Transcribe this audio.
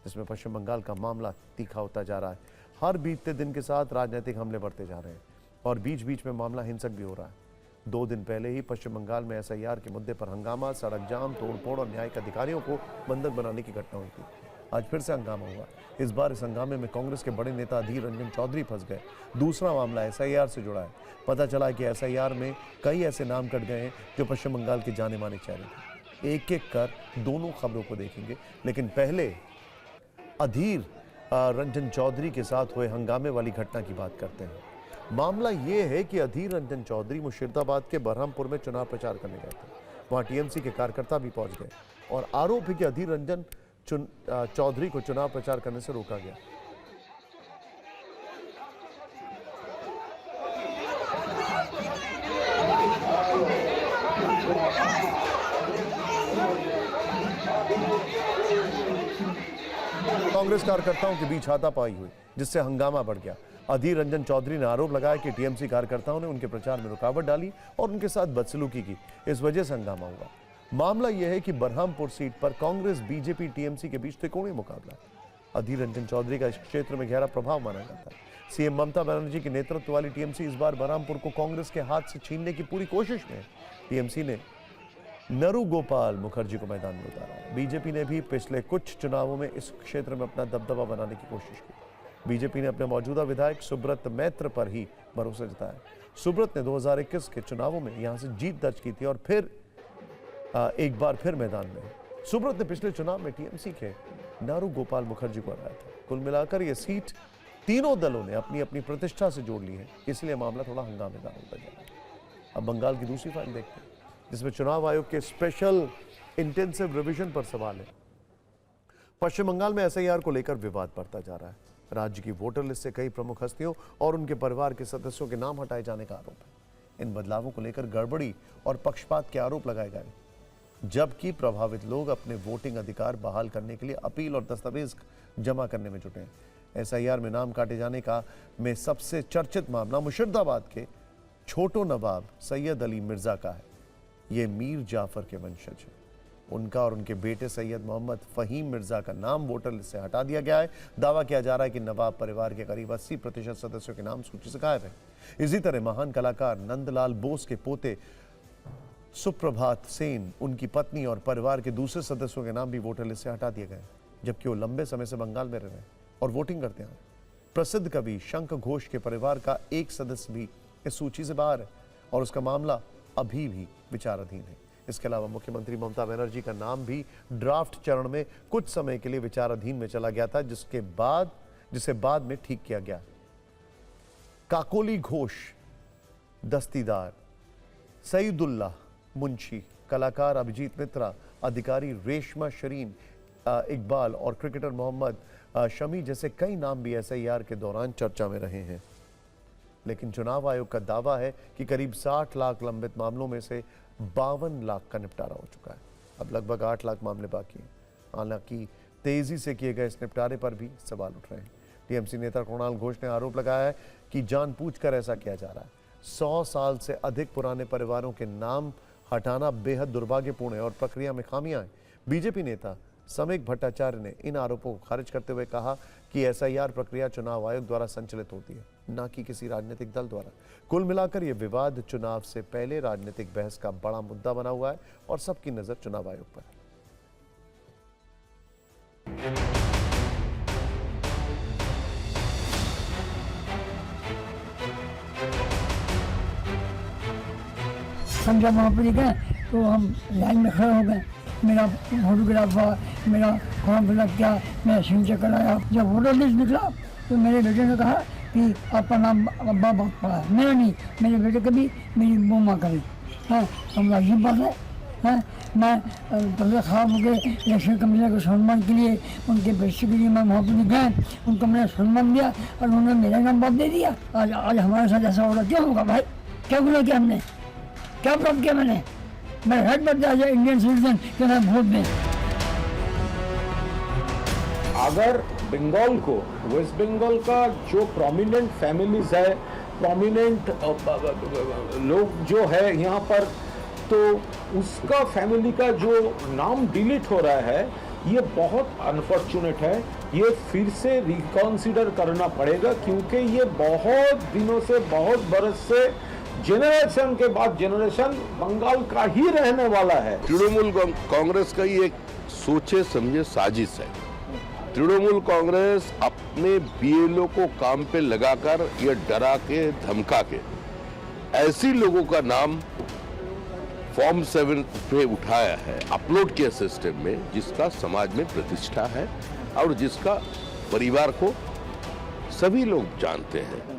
जिसमें पश्चिम बंगाल का मामला तीखा होता जा रहा है। हर बीतते दिन के साथ राजनीतिक हमले बढ़ते जा रहे हैं और बीच बीच में मामला हिंसक भी हो रहा है। 2 दिन पहले ही पश्चिम बंगाल में SIR के मुद्दे पर हंगामा, सड़क जाम, तोड़फोड़ और न्यायिक अधिकारियों को बंधक बनाने की घटना हुई थी। आज फिर से हंगामा हुआ। इस बार इस हंगामे में कांग्रेस के बड़े नेता अधीर रंजन चौधरी फंस गए। दूसरा मामला SIR से जुड़ा है। पता चला कि SIR में कई ऐसे नाम कट गए हैं जो पश्चिम बंगाल के जाने माने चेहरे थे। एक एक कर दोनों खबरों को देखेंगे, लेकिन पहले अधीर रंजन चौधरी के साथ हुए हंगामे वाली घटना की बात करते हैं। मामला यह है कि अधीर रंजन चौधरी मुर्शिदाबाद के बरहमपुर में चुनाव प्रचार करने गए थे। वहां TMC के कार्यकर्ता भी पहुंच गए और आरोप है कि अधीर रंजन चौधरी को चुनाव प्रचार करने से रोका गया। कांग्रेस कार्यकर्ताओं के बीच हाथापाई हुई, जिससे हंगामा बढ़ गया। अधीर रंजन चौधरी ने आरोप लगाया कि TMC कार्यकर्ताओं ने उनके प्रचार में रुकावट डाली और उनके साथ बदसलूकी की। इस वजह से हंगामा हुआ। मामला यह है कि बरहमपुर सीट पर कांग्रेस, BJP, TMC के बीच त्रिकोणीय मुकाबला है। अधीर रंजन चौधरी का इस क्षेत्र में गहरा प्रभाव माना जाता है। CM ममता बनर्जी के नेतृत्व वाली TMC इस बार बरहमपुर को कांग्रेस के हाथ से छीनने की पूरी कोशिश में है। TMC ने नरू गोपाल मुखर्जी को मैदान में उतारा है। BJP ने भी पिछले कुछ चुनावों में इस क्षेत्र में अपना दबदबा बनाने की कोशिश की। BJP ने अपने मौजूदा विधायक सुब्रत मैत्र पर ही भरोसा जताया। सुब्रत ने 2021 के चुनावों में यहां से जीत दर्ज की थी और फिर एक बार फिर मैदान में। सुब्रत ने पिछले चुनाव में TMC के नारू गोपाल मुखर्जी को हराया था। कुल मिलाकर यह सीट तीनों दलों ने अपनी अपनी प्रतिष्ठा से जोड़ ली है, इसलिए मामला थोड़ा हंगामेदार होता जा रहा है। अब बंगाल की दूसरी फाइल देखते हैं, जिसमें चुनाव आयोग के स्पेशल इंटेंसिव रिवीजन पर सवाल है। पश्चिम बंगाल में SIR को लेकर विवाद बढ़ता जा रहा है। राज्य की वोटर लिस्ट से कई प्रमुख हस्तियों और उनके परिवार के सदस्यों के नाम हटाए जाने का आरोप है। इन बदलावों को लेकर गड़बड़ी और पक्षपात के आरोप लगाए गए, जबकि प्रभावित लोग अपने वोटिंग अधिकार बहाल करने के लिए अपील और दस्तावेज जमा करने में जुटे हैं। SIR में नाम काटे जाने का में सबसे चर्चित मामला मुर्शिदाबाद के छोटो नवाब सैयद अली मिर्जा का है। ये मीर जाफर के वंशज हैं। उनका और उनके बेटे सैयद मोहम्मद फहीम मिर्जा का नाम वोटर लिस्ट से हटा दिया गया है। दावा किया जा रहा है कि नवाब परिवार के करीब 80% सदस्यों के नाम सूची से गायब है। इसी तरह महान कलाकार नंदलाल बोस के पोते सुप्रभात सेन, उनकी पत्नी और परिवार के दूसरे सदस्यों के नाम भी वोटर लिस्ट से हटा दिए गए, जबकि वो लंबे समय से बंगाल में रह रहे हैं और वोटिंग करते हैं। प्रसिद्ध कवि शंख घोष के परिवार का एक सदस्य भी इस सूची से बाहर है और उसका मामला अभी भी विचाराधीन है। इसके अलावा मुख्यमंत्री ममता बनर्जी का नाम भी ड्राफ्ट चरण में कुछ समय के लिए विचाराधीन में चला गया था, जिसे बाद में ठीक किया गया। काकोली घोष, दस्तीदार सईदुल्लाह मुंशी, कलाकार अभिजीत मित्रा, अधिकारी रेशमा शरीन, इकबाल और क्रिकेटर मोहम्मद शमी जैसे कई नाम भी SIR के दौरान चर्चा में रहे हैं। लेकिन चुनाव आयोग का दावा है कि करीब 60 लाख लंबित मामलों में से 52 लाख का निपटारा हो चुका है। अब लगभग 8 लाख मामले बाकी हैं। हालांकि तेजी से किए गए इस निपटारे पर भी सवाल उठ रहे हैं। TMC नेता कुणाल घोष ने आरोप लगाया है कि जानबूझकर ऐसा किया जा रहा है। 100 साल से अधिक पुराने परिवारों के नाम हटाना बेहद दुर्भाग्यपूर्ण है और प्रक्रिया में खामियां हैं। BJP नेता समीक भट्टाचार्य ने इन आरोपों को खारिज करते हुए कहा कि SIR प्रक्रिया चुनाव आयोग द्वारा संचालित होती है, न कि किसी राजनीतिक दल द्वारा। कुल मिलाकर यह विवाद चुनाव से पहले राजनीतिक बहस का बड़ा मुद्दा बना हुआ है और सबकी नजर चुनाव आयोग पर है। हम जब वहाँ पर गए तो हम लाइन में खड़े हो गए। मेरा फोटोग्राफ हुआ, मेरा फॉर्म फिलअप किया, मैं सिग्नेचर कराया। जब वोटर लिस्ट निकला तो मेरे बेटे ने कहा कि आपका नाम अब्बा बहुत पड़ा है। मेरा नहीं, मेरे बेटे का भी मेरी मम्मा का भी है। हम अजीब बात है। मैं तबियत खराब हो गए, इलेक्शन कमीशन के सम्मान के लिए, उनके बच्चे के लिए मैं वहाँ पर गए, उनको मैंने सम्मान दिया और उन्होंने मेरा नाम बात दे दिया। आज हमारे साथ ऐसा होगा, क्या होगा भाई? क्या बोला क्या हमने, क्या प्रॉब्लम किया मैंने? मैं हेड बनता है इंडियन सिटीजन के नाम वोट दें। अगर बंगाल को, वेस्ट बंगाल का जो प्रोमिनेंट फैमिलीज है, प्रोमिनेंट लोग जो है यहाँ पर, तो उसका फैमिली का जो नाम डिलीट हो रहा है, ये बहुत अनफॉर्चुनेट है। ये फिर से रिकॉन्सिडर करना पड़ेगा, क्योंकि ये बहुत दिनों से, बहुत बरस से, जनरेशन के बाद जनरेशन बंगाल का ही रहने वाला है। तृणमूल कांग्रेस का ये एक सोचे समझे साजिश है। तृणमूल कांग्रेस अपने बीएलओ को काम पे लगाकर ये डरा के धमका के ऐसी लोगों का नाम फॉर्म 7 पे उठाया है, अपलोड किया सिस्टम में, जिसका समाज में प्रतिष्ठा है और जिसका परिवार को सभी लोग जानते हैं।